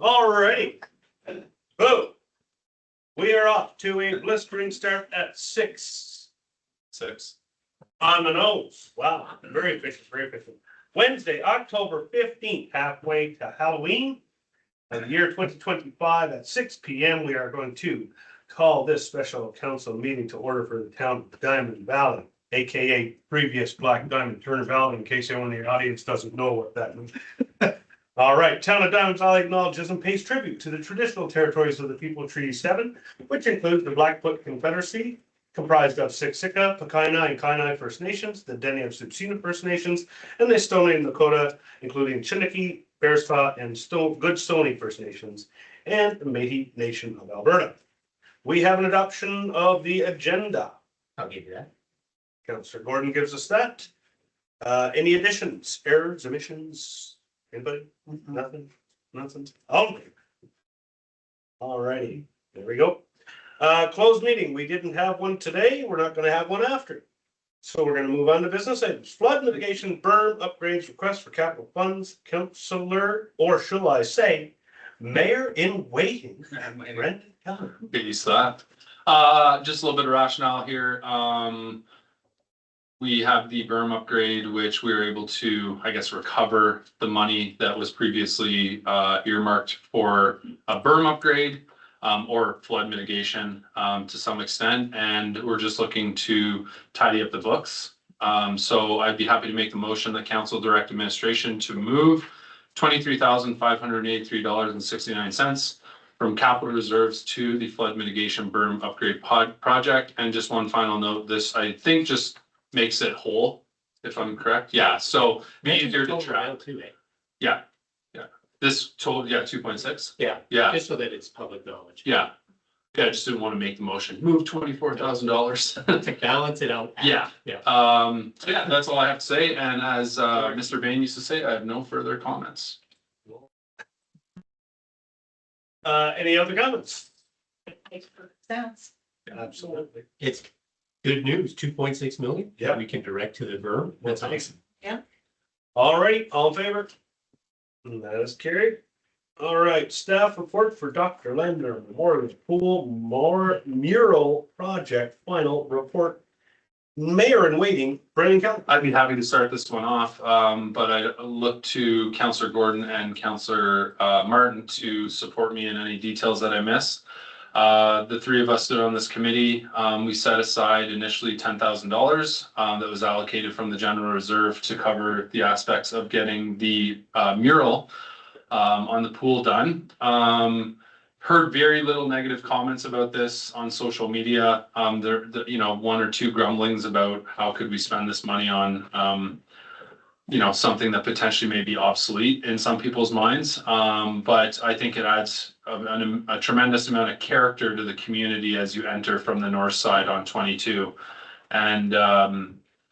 All right. Boom. We are off to a blistering start at 6 on the nose. Wow, very efficient, very efficient. Wednesday, October 15th, halfway to Halloween of the year 2025 at 6 p.m. We are going to call this special council meeting to order for the town of Diamond Valley, aka previous Black Diamond Turner Valley, in case anyone in the audience doesn't know what that means. All right, Town of Diamond Valley acknowledges and pays tribute to the traditional territories of the people of Treaty 7, which includes the Blackfoot Confederacy, comprised of Siksika, Pekainai, and Kainai First Nations, the Dene of Tsuut'ina First Nations, and the Stoney and Lakota, including Chiniki, Bearspaw, and Goodstoney First Nations, and the Métis Nation of Alberta. We have an adoption of the agenda. I'll give you that. Councillor Gordon gives us that. Any additions, errors, omissions? Anybody? Nothing? Nothing? Oh. All righty, there we go. Closed meeting. We didn't have one today. We're not going to have one after. So we're going to move on to business items. Flood mitigation, berm upgrades, request for capital funds, councillor, or shall I say, mayor in waiting, Brendan Keller. Get used to that. Just a little bit of rationale here. We have the berm upgrade, which we were able to, I guess, recover the money that was previously earmarked for a berm upgrade or flood mitigation to some extent. And we're just looking to tidy up the books. So I'd be happy to make the motion that council direct administration to move $23,583.69 from capital reserves to the flood mitigation berm upgrade project. And just one final note, this I think just makes it whole, if I'm correct. Yeah, so be easier to track. Yeah, yeah. This total, yeah, 2.6. Yeah, Yeah, just so that it's public knowledge. yeah. Yeah, I just didn't want to make the motion. Move $24,000. To balance it out. Yeah. Yeah. So yeah, that's all I have to say. And as Mr. Bain used to say, I have no further comments. Any other comments? Makes perfect sense. Absolutely. It's good news, 2.6 million. Yeah. We can direct to the berm. That's awesome. All right, all in favor? And that is carried. All right, staff report for Dr. Lander, Memorial Pool Mural Project Final Report. Mayor in waiting, Brendan Keller. I'd be happy to start this one off, but I look to Councillor Gordon and Councillor Martin to support me in any details that I miss. The three of us stood on this committee. We set aside initially $10,000 that was allocated from the general reserve to cover the aspects of getting the mural on the pool done. Heard very little negative comments about this on social media. There, you know, one or two grumblings about how could we spend this money on, you know, something that potentially may be obsolete in some people's minds. But I think it adds a tremendous amount of character to the community as you enter from the north side on 22. And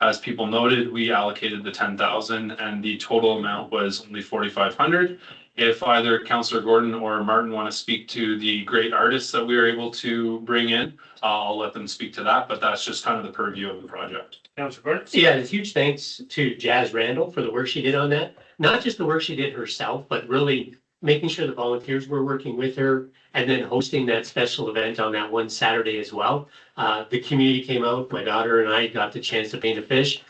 as people noted, we allocated the 10,000 and the total amount was only 4,500. If either Councillor Gordon or Martin want to speak to the great artists that we were able to bring in, I'll let them speak to that, but that's just kind of the purview of the project. Councillor Gordon. Yeah, and huge thanks to Jazz Randall for the work she did on that. Not just the work she did herself, but really making sure the volunteers were working with her and then hosting that special event on that one Saturday as well. The community came out, my daughter and I got the chance to paint a fish.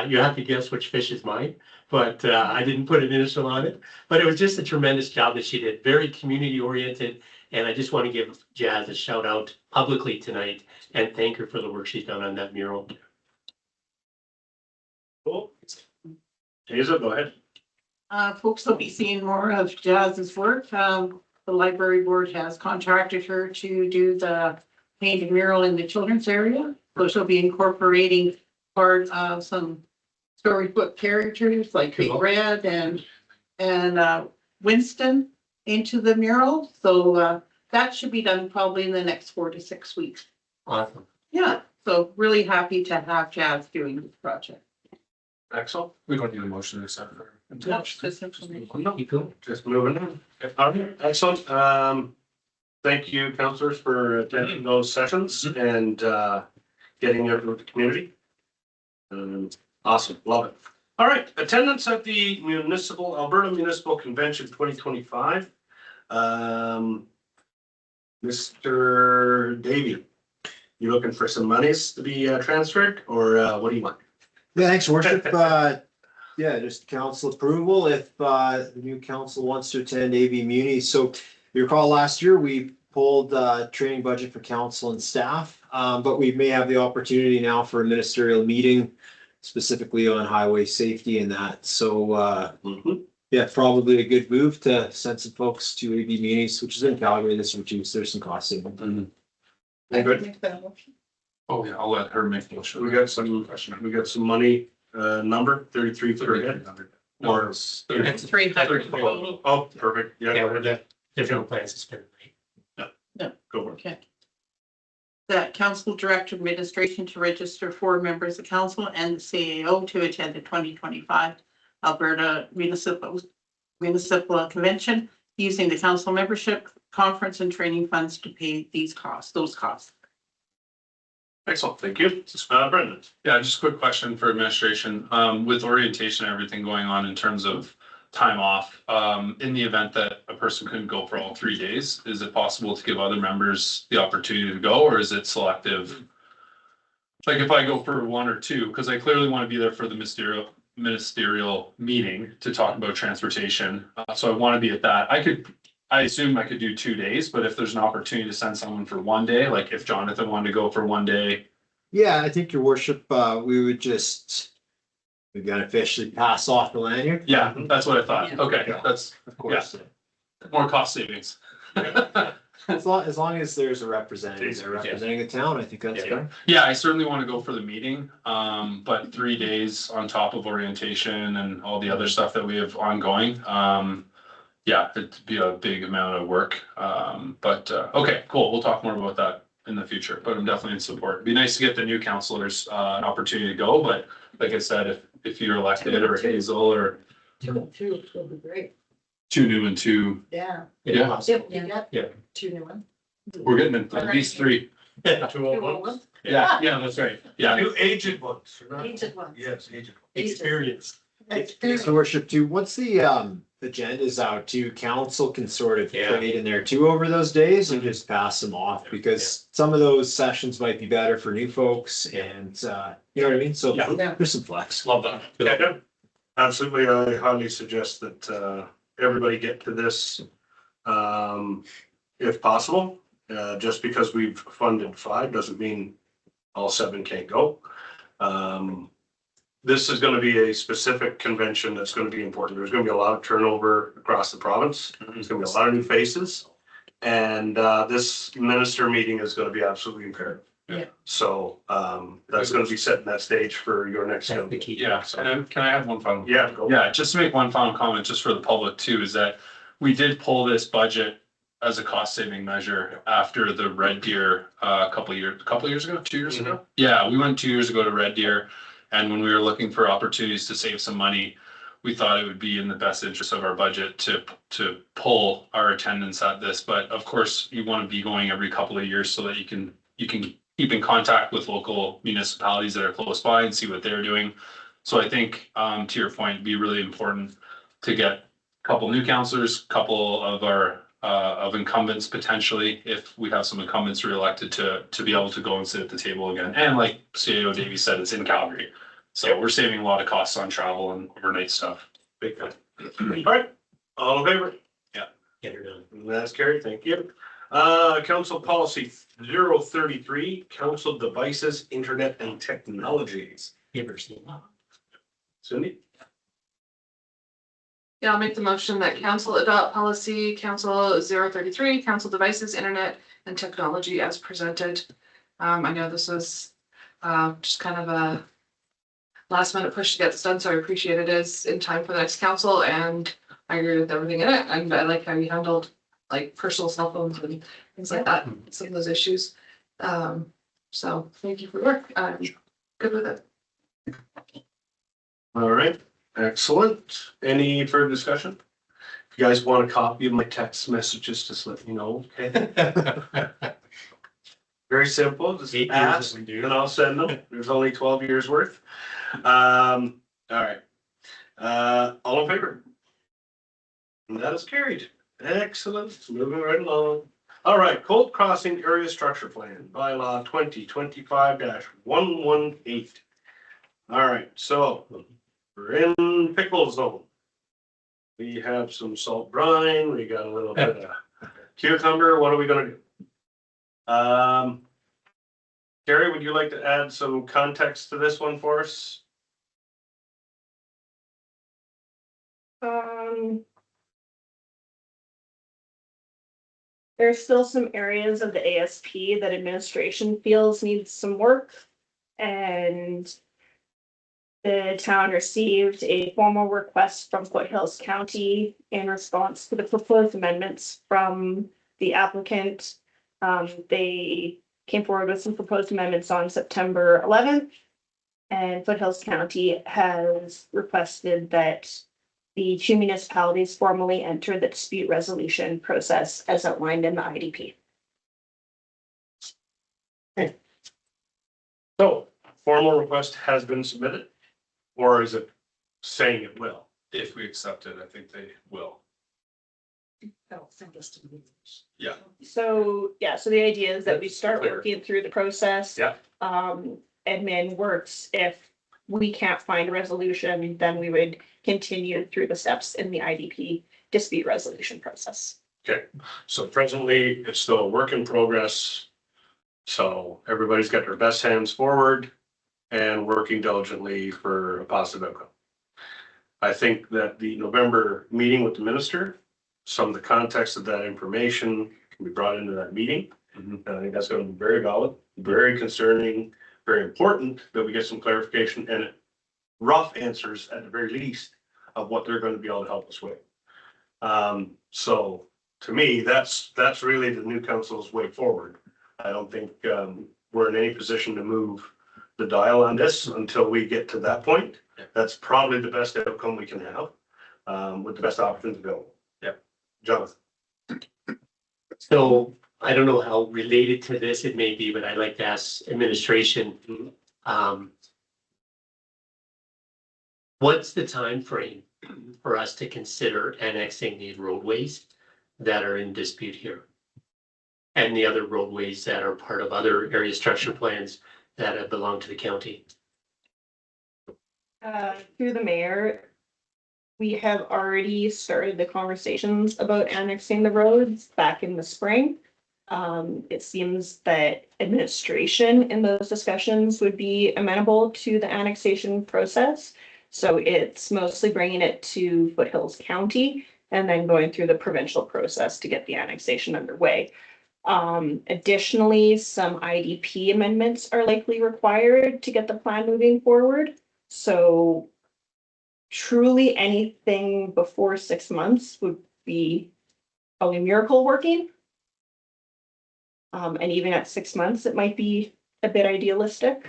You have to guess which fish is mine, but I didn't put an initial on it. But it was just a tremendous job that she did, very community oriented. And I just want to give Jazz a shout out publicly tonight and thank her for the work she's done on that mural. Cool. Hazel, go ahead. Folks will be seeing more of Jazz's work. The library board has contracted her to do the painted mural in the children's area. So she'll be incorporating part of some storybook characters like Big Red and Winston into the mural. So that should be done probably in the next 4 to 6 weeks. Awesome. Yeah, so really happy to have Jazz doing this project. Excellent. We don't need a motion to accept her. That's just information. Keep going. Just moving on. All right, excellent. Thank you, councillors, for attending those sessions and getting it with the community. Awesome, love it. All right, attendance at the Alberta Municipal Convention 2025. Mr. Davy, you looking for some monies to be transferred, or what do you want? Yeah, thanks, your worship. Yeah, just council approval if the new council wants to attend AV Muni. So you recall last year, we pulled training budget for council and staff. But we may have the opportunity now for a ministerial meeting specifically on highway safety and that. So yeah, probably a good move to send some folks to AV Munis, which is in Calgary this year too. So there's some cost savings. Good. Oh, yeah, I'll let her make the motion. We got some money, number 33 per head. Or It's 300. Oh, perfect. Yeah, Yeah, we're the different plans to spend. go for it. Okay. That council direct administration to register 4 members of council and the CAO to attend the 2025 Alberta Municipal Convention using the council membership, conference and training funds to pay those costs. Excellent, thank you. Brendan. Yeah, just a quick question for administration. With orientation and everything going on in terms of time off, in the event that a person couldn't go for all 3 days, is it possible to give other members the opportunity to go, or is it selective? Like if I go for 1 or 2, because I clearly want to be there for the ministerial meeting to talk about transportation. So I want to be at that. I assume I could do 2 days, but if there's an opportunity to send someone for 1 day, like if Jonathan wanted to go for 1 day. Yeah, I think your worship, we would just, we're gonna officially pass off the lanyard. Yeah, that's what I thought. Okay, Yeah. that's Of course. more cost savings. As long as there's a representative there representing the town, I think that's Yeah. good. Yeah, I certainly want to go for the meeting, but 3 days on top of orientation and all the other stuff that we have ongoing. Yeah, it'd be a big amount of work. Okay, cool. We'll talk more about that in the future, but I'm definitely in support. It'd be nice to get the new councilors an opportunity to go, but like I said, if you're elected or Hazel or 2 and 2 will be great. 2 new and 2, Yeah. Yeah. Yep, you got Yeah. 2 new ones. we're getting at least 3. Two old ones. Yeah, that's right. Yeah. New aged ones. Aged ones. Yes, aged. Experience. So worship too, once the agenda's out too, council can sort of Yeah. trade in there too over those days and just pass them off because some of those sessions might be better for new folks and you know what I mean? So Yeah. there's some flex. Love that. Yeah, absolutely. I highly suggest that everybody get to this if possible. Just because we've funded 5 doesn't mean all 7 can't go. This is gonna be a specific convention that's gonna be important. There's gonna be a lot of turnover across the province. There's gonna be a lot of new faces. And this minister meeting is gonna be absolutely imperative. Yeah. So that's gonna be setting that stage for your next. That's the key. Yeah, and can I have one final? Yeah, go. Yeah, just to make one final comment, just for the public too, is that we did pull this budget as a cost saving measure after the Red Deer a couple years ago, 2 years ago. Yeah, we went 2 years ago to Red Deer, and when we were looking for opportunities to save some money, we thought it would be in the best interest of our budget to pull our attendance at this. But of course, you want to be going every couple of years so that you can keep in contact with local municipalities that are close by and see what they're doing. So I think, to your point, it'd be really important to get a couple new counselors, couple of our of incumbents potentially, if we have some incumbents reelected to be able to go and sit at the table again. And like CAO Davey said, it's in Calgary. So we're saving a lot of costs on travel and overnight stuff. Big time. All right, all in favor? Get her done. That's carried, thank you. Council policy 033, council devices, internet and technologies. Give her some. Cindy? Yeah, I'll make the motion that council adopt policy council 033, council devices, internet and technology as presented. I know this was just kind of a last minute push to get this done, so I appreciate it is in time for the next council and I agree with everything in it. And I like how you handled like personal cell phones and things like that, some of those issues. So thank you for your work. I'm good with it. All right, excellent. Any further discussion? If you guys want a copy of my text messages, just let me know, okay? Very simple, just 8 years ask that we do. and I'll send them. There's only 12 years worth. All right. All in favor? And that is carried. Excellent, moving right along. All right, Colt Crossing Area Structure Plan, bylaw 2025-118. All right, so we're in pickle zone. We have some salt brine, we got a little bit of cucumber, what are we gonna do? Gary, would you like to add some context to this one for us? There's still some areas of the ASP that administration feels needs some work. And the town received a formal request from Foothills County in response to the proposed amendments from the applicant. They came forward with some proposed amendments on September 11th. And Foothills County has requested that the two municipalities formally enter the dispute resolution process as outlined in the IDP. So, formal request has been submitted, or is it saying it will? If we accept it, I think they will. They'll send us to the. Yeah. So, yeah, so the idea is that we That's start clear. working through the process. Yeah. Admin works. If we can't find a resolution, then we would continue through the steps in the IDP dispute resolution process. Okay, so presently, it's still a work in progress. So everybody's got their best hands forward and working diligently for a positive outcome. I think that the November meeting with the minister, some of the context of that information can be brought into that meeting. And I think that's going to be very valid, very concerning, very important that we get some clarification and rough answers at the very least of what they're going to be able to help us with. So to me, that's really the new council's way forward. I don't think we're in any position to move the dial on this until we get to that point. That's probably the best outcome we can have with the best options available. Yeah, Jonathan. So I don't know how related to this it may be, but I'd like to ask administration. What's the time frame for us to consider annexing these roadways that are in dispute here? And the other roadways that are part of other area structure plans that have belonged to the county? Through the mayor, we have already started the conversations about annexing the roads back in the spring. It seems that administration in those discussions would be amenable to the annexation process. So it's mostly bringing it to Foothills County and then going through the provincial process to get the annexation underway. Additionally, some IDP amendments are likely required to get the plan moving forward. So truly anything before 6 months would be probably miracle working. And even at 6 months, it might be a bit idealistic.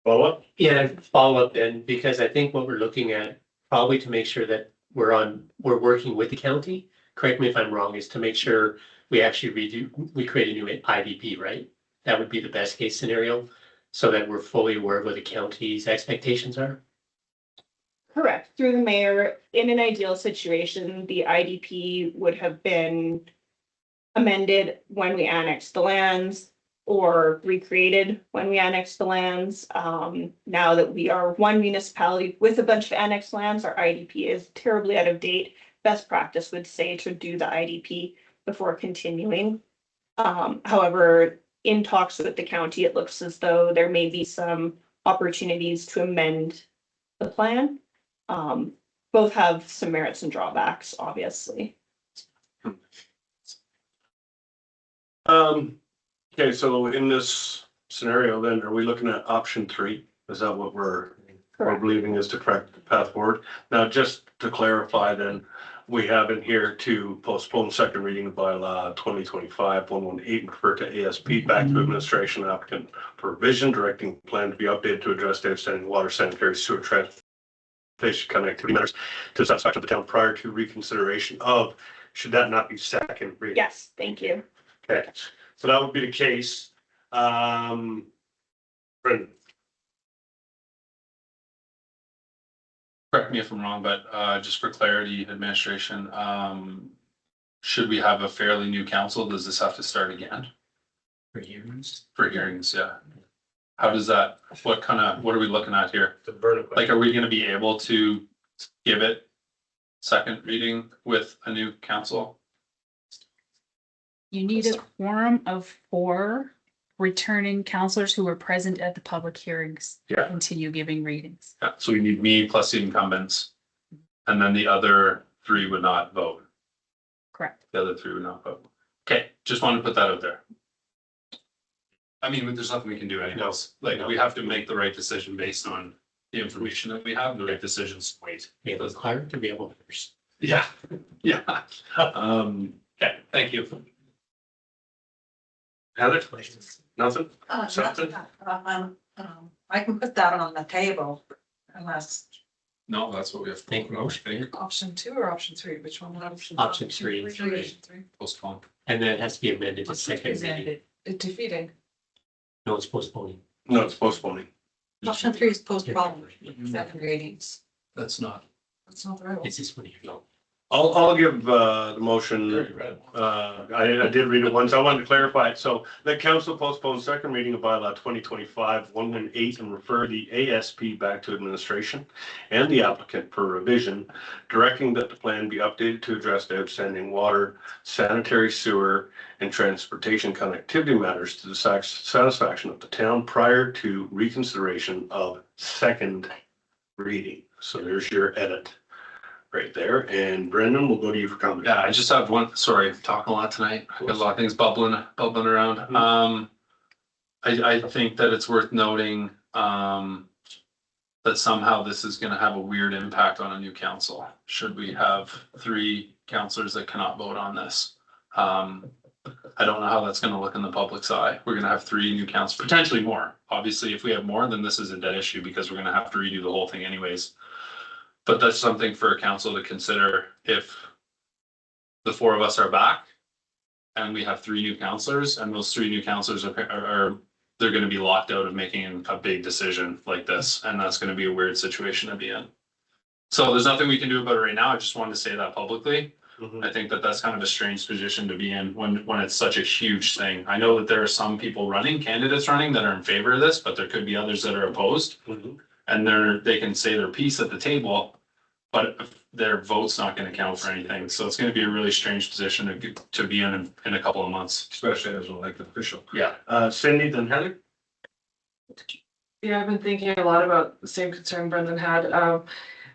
Follow up? Yeah, follow up then, because I think what we're looking at, probably to make sure that we're working with the county, correct me if I'm wrong, is to make sure we actually we create a new IDP, right? That would be the best case scenario, so that we're fully aware of what the county's expectations are. Correct. Through the mayor, in an ideal situation, the IDP would have been amended when we annexed the lands or recreated when we annexed the lands. Now that we are one municipality with a bunch of annexed lands, our IDP is terribly out of date. Best practice would say to do the IDP before continuing. However, in talks with the county, it looks as though there may be some opportunities to amend the plan. Both have some merits and drawbacks, obviously. Okay, so in this scenario, then, are we looking at option 3? Is that what we're believing is the correct path forward? Now, just to clarify, then, we have in here to postpone second reading of bylaw 2025-118 and refer to ASP back to administration applicant for revision, directing plan to be updated to address the outstanding water, sanitary, sewer, transportation connectivity matters to the satisfaction of the town prior to reconsideration of, should that not be second reading? Yes, thank you. Okay, so that would be the case. Brendan. correct me if I'm wrong, but just for clarity, administration, should we have a fairly new council? Does this have to start again For years. for hearings? Yeah. How does that, what are we looking at here? To burn it. Like, are we gonna be able to give it second reading with a new council? You need a quorum of 4 returning counselors who were present at the public hearings. Yeah. Continue giving readings. Yeah, so we need me plus the incumbents. And then the other 3 would not vote. Correct. The other 3 would not vote. Okay, just wanted to put that out there. I mean, there's nothing we can do anyways. Like, we have to make the right decision based on the information that we have, the right decisions. Wait. Be able to clear to be able to. Yeah, yeah. Okay, thank you. Heather? Nothing? Something. Something? I can put that on the table unless. No, that's what we have. Make a motion. Option 2 or option 3, which one? Option 3. Option 3. Postpone. And then it has to be amended to second reading. Defeating. No, it's postponing. No, it's postponing. Option 3 is postponed, second readings. That's not. That's not the right one. It's this one here. No. I'll give the motion. I did read it once. I wanted to clarify it. So the council postponed second reading of bylaw 2025-118 and refer the ASP back to administration and the applicant for revision, directing that the plan be updated to address the outstanding water, sanitary sewer, and transportation connectivity matters to the satisfaction of the town prior to reconsideration of second reading. So there's your edit right there. And Brendan, we'll go to you for comment. Yeah, I just have one, sorry, I'm talking a lot tonight. I got a lot of things bubbling around. I think that it's worth noting, that somehow this is gonna have a weird impact on a new council. Should we have 3 councillors that cannot vote on this? I don't know how that's gonna look in the public's eye. We're gonna have 3 new councils, potentially more. Obviously, if we have more, then this is a dead issue because we're gonna have to redo the whole thing anyways. But that's something for a council to consider if the 4 of us are back and we have 3 new councillors, and those 3 new councillors are they're gonna be locked out of making a big decision like this, and that's gonna be a weird situation to be in. So there's nothing we can do about it right now. I just wanted to say that publicly. I think that that's kind of a strange position to be in when it's such a huge thing. I know that there are some people candidates running that are in favor of this, but there could be others that are opposed. And they can say their piece at the table, but their vote's not gonna count for anything. So it's gonna be a really strange position to be in a couple of months. Especially as an elected official. Yeah. Cindy, then Heather? Yeah, I've been thinking a lot about the same concern Brendan had.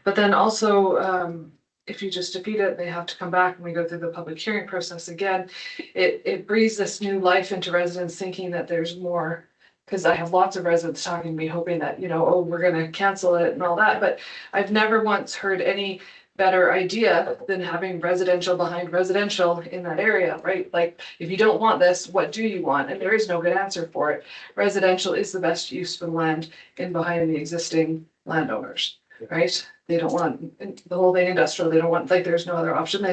But then also, if you just defeat it, they have to come back and we go through the public hearing process again. It breathes this new life into residents thinking that there's more. Cause I have lots of residents talking to me, hoping that, oh, we're gonna cancel it and all that, but I've never once heard any better idea than having residential behind residential in that area, right? Like, if you don't want this, what do you want? And there is no good answer for it. Residential is the best use for the land in behind the existing landowners, right? They don't want the whole thing industrial. They don't want, like, there's no other option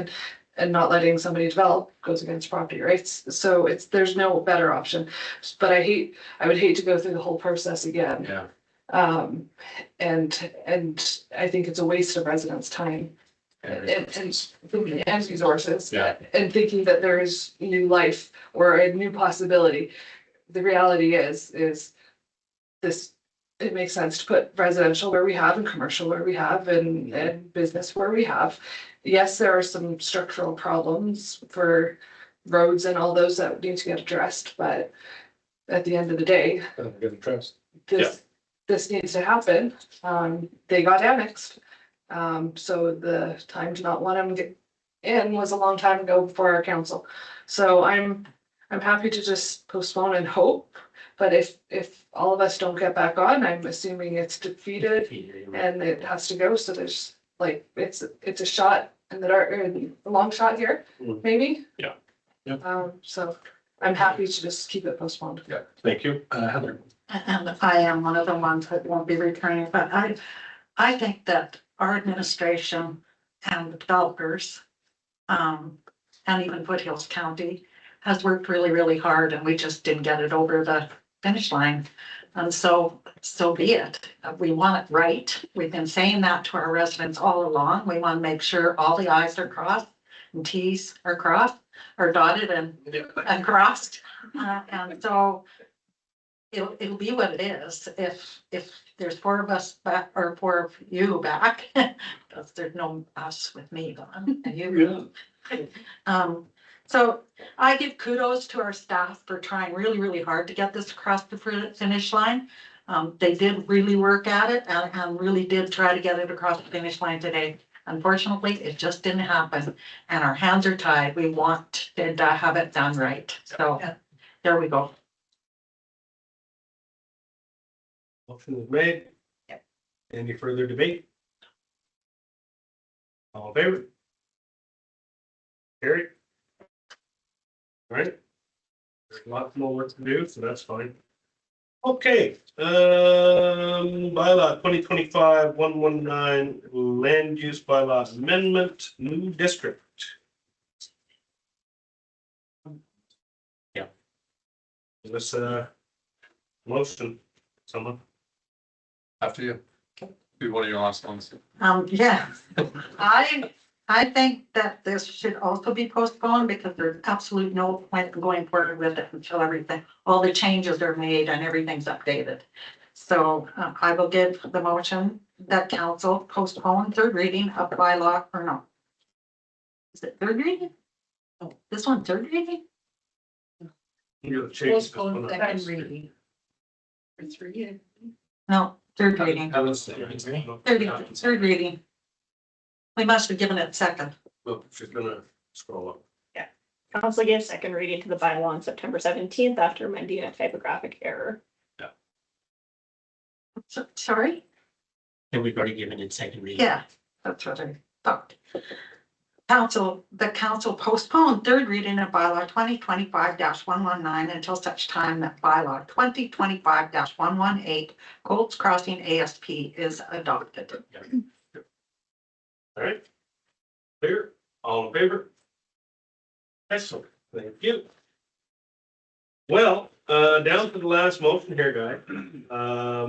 and not letting somebody develop goes against property rights. So there's no better option. But I would hate to go through the whole process again. Yeah. And I think it's a waste of residents' time and resources. Yeah. And thinking that there is new life or a new possibility. The reality is this, it makes sense to put residential where we have and commercial where we have and business where we have. Yes, there are some structural problems for roads and all those that need to get addressed, but at the end of the day, this needs to happen. They got annexed. So the time to not want them to get in was a long time ago before our council. So I'm happy to just postpone and hope. But if all of us don't get back on, I'm assuming it's defeated and it has to go. So there's like, it's a shot in the dark, or a long shot here, maybe. Yeah. So I'm happy to just keep it postponed. Yeah, thank you. Heather? And I am one of the ones that won't be returning, but I think that our administration and the developers, and even Foothills County has worked really, really hard and we just didn't get it over the finish line. And so be it. We want it right. We've been saying that to our residents all along. We want to make sure all the i's are crossed and t's are crossed, or dotted and crossed. And so it'll be what it is. If there's four of us back, or four of you back, because there's no us with me gone and you. So I give kudos to our staff for trying really, really hard to get this across the finish line. They did really work at it and really did try to get it across the finish line today. Unfortunately, it just didn't happen and our hands are tied. We want to have it done right. So there we go. Motion is made. Yep. Any further debate? All in favor? Carried. All right. There's lots more work to do, so that's fine. Okay, bylaw 2025-119 land use bylaw amendment, new district. Yeah. Is this motion, someone? After you. Be one of your last ones. Yeah, I think that this should also be postponed because there's absolute no point in going forward with it until all the changes are made and everything's updated. So I will give the motion that council postpone third reading of bylaw, or no. Is it third reading? Oh, this one, third reading? You'll change this one Postpone up. second reading. No, third reading, third reading. We must have given it second. Well, she's gonna scroll up. Council gave second reading to the bylaw on September 17th after amending a typographic error. Sorry? And we've already given it second reading. Yeah, that's what I thought. The council postponed third reading of bylaw 2025-119 until such time that bylaw 2025-118 Golds Crossing ASP is adopted. All right. Clear, all in favor? Excellent, thank you. Well, down to the last motion here, guy.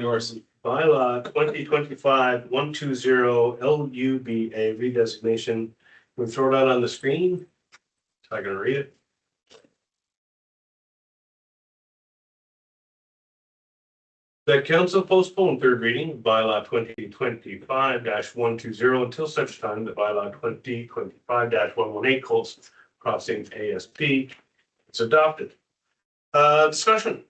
Yours. Bylaw 2025-120 LUBA redesignation. We throw it out on the screen. So I can read it. The council postponed third reading of bylaw 2025-120 until such time the bylaw 2025-118 Golds Crossing ASP is adopted. Discussion.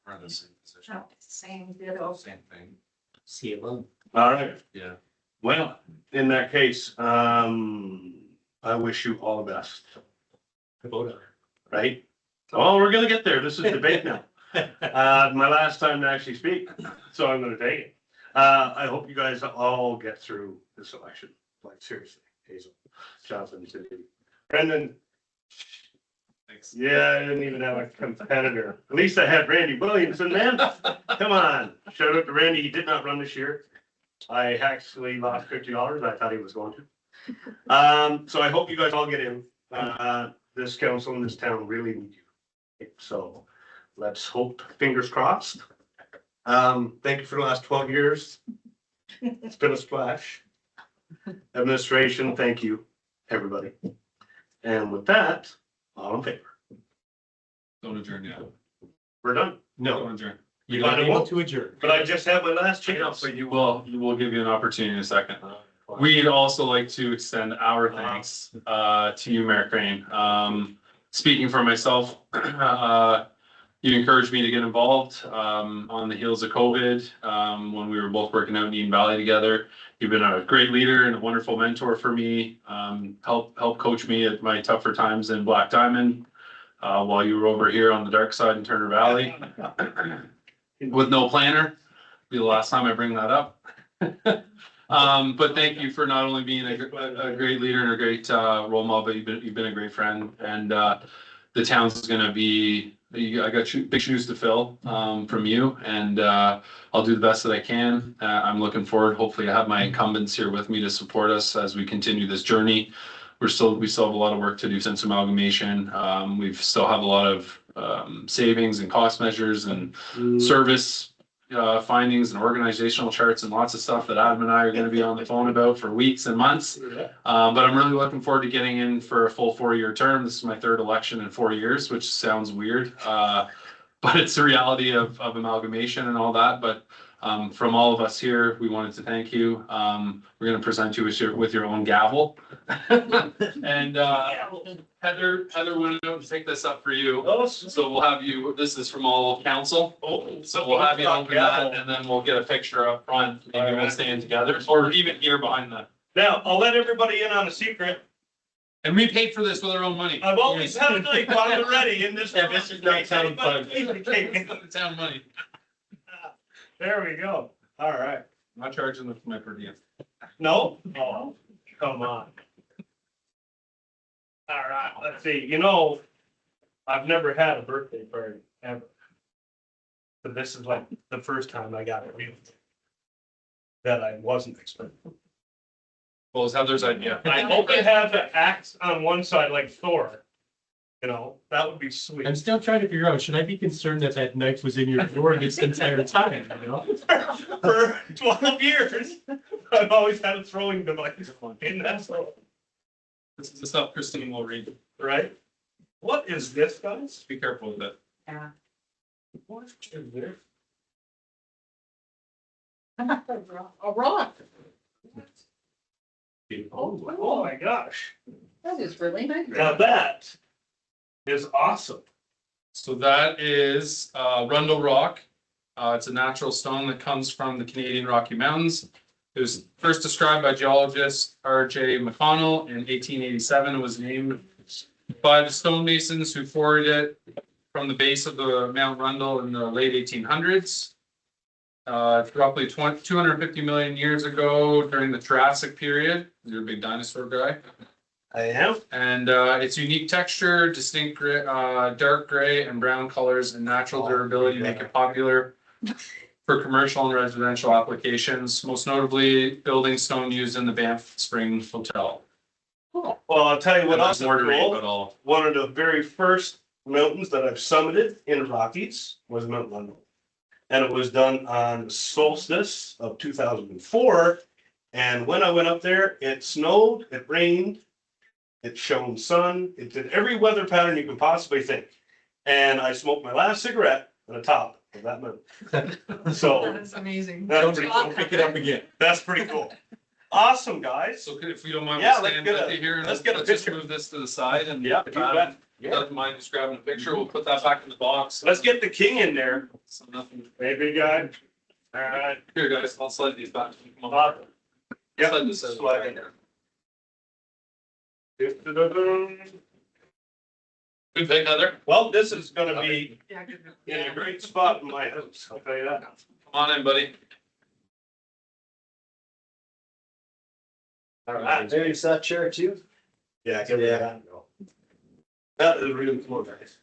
We're in the same position. Oh, Same ditto. Same thing. See you alone. All right. Yeah. Well, in that case, I wish you all the best. Vote on it. Right? Oh, we're gonna get there. This is debate now. My last time to actually speak, so I'm gonna take it. I hope you guys all get through this election. Like seriously, Hazel, Jonathan, Cindy, Brendan. Thanks. Yeah, I didn't even have a competitor. At least I had Randy Williamson, man. Come on. Shout out to Randy. He did not run this year. I actually lost $50. I thought he was going to. So I hope you guys all get in. This council in this town really need you. So let's hope, fingers crossed. Thank you for the last 12 years. It's been a splash. Administration, thank you, everybody. And with that, all in favor. Don't adjourn yet. We're done. Don't adjourn. You're not able to adjourn. But I just had my last Yeah, chance. but you will give you an opportunity in a second. We'd also like to extend our thanks to you, Mayor Crane. Speaking for myself, you encouraged me to get involved on the heels of COVID when we were both working out in Eden Valley together. You've been a great leader and a wonderful mentor for me. Help coach me at my tougher times in Black Diamond while you were over here on the dark side in Turner Valley with no planner. Be the last time I bring that up. But thank you for not only being a great leader and a great role model, but you've been a great friend. And the town's gonna be, I got big shoes to fill from you, and I'll do the best that I can. I'm looking forward. Hopefully, I have my incumbents here with me to support us as we continue this journey. we still have a lot of work to do since amalgamation. We've still have a lot of savings and cost measures and service findings and organizational charts and lots of stuff that Adam and I are gonna be on the phone about for weeks and months. But I'm really looking forward to getting in for a full 4-year term. This is my 3rd election in 4 years, which sounds weird. But it's the reality of amalgamation and all that. But from all of us here, we wanted to thank you. We're gonna present you with your own gavel. And Heather went out to take this up for you. So we'll have you, this is from all of council. So we'll have you open that and then we'll get a picture up front. Maybe we'll stand together or even here behind the. Now, I'll let everybody in on a secret. And we paid for this with our own money. I've always had a knife on the ready in this. Yeah, this is not town fund. Town money. There we go. All right. I'm not charging them for my per diem. No? Oh, come on. All right, let's see. You know, I've never had a birthday party ever. But this is like the first time I got a real that I wasn't expecting. Well, it's Heather's idea. I hope it has an axe on one side like Thor. You know, that would be I'm sweet. still trying to figure out, should I be concerned that that knife was in your drawer this entire time, you know? For 12 years, I've always had a throwing device in that drawer, This is the stuff Christine will read. right? What is this, guys? Be careful with it. Yeah. What is this? A rock. Oh my gosh. That is really nice. Now that is awesome. So that is Rundle Rock. It's a natural stone that comes from the Canadian Rocky Mountains. It was first described by geologist R.J. McConnell in 1887. It was named by the stonemasons who quarried it from the base of the Mount Rundle in the late 1800s. Roughly 250 million years ago during the Jurassic period. You're a big dinosaur guy. I am. And its unique texture, distinct gray, dark gray and brown colors and natural durability make it popular for commercial and residential applications, most notably building stone used in the Banff Spring Hotel. Well, I'll tell you what And else there's is more to read, cool. but all. One of the very first mountains that I've summited in the Rockies was Mount Rundle. And it was done on the solstice of 2004. And when I went up there, it snowed, it rained, it shone sun, it did every weather pattern you can possibly think. And I smoked my last cigarette on the top of that mountain. So That is amazing. that's pretty cool. Pick it up again. That's pretty cool. Awesome, guys. So if you don't mind, Yeah, we'll let's stand get a- with you here and let's get a let's just picture. move this to the side and. Yeah, if you Adam bet. doesn't mind just grabbing a picture, we'll put that back in the box. Let's get the king in there. So nothing. Hey, big guy. All right. Here, guys, I'll slide these back. Come on. Yep. Slide this out. Slide in there. Good thing, Heather. Well, this is gonna be Yeah, good. in a great spot in my house, I'll tell you that. Come on in, buddy. All right. Maybe it's that chair too? Yeah, give me that. That is really cool, guys.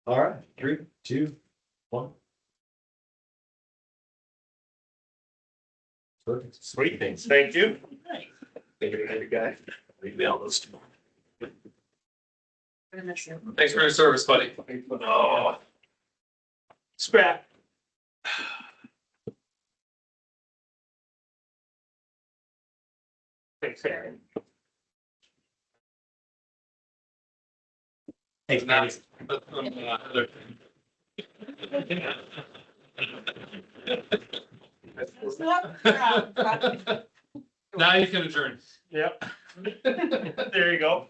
All right, 3, 2, 1. Perfect. Sweet things. Thank you. Thank you, big guy. Maybe all those two. Thanks for your service, buddy. Oh. Scrap. Thanks, Aaron. Thanks, And Manny. that's from, Heather. Now you can adjourn. Yep. There you go.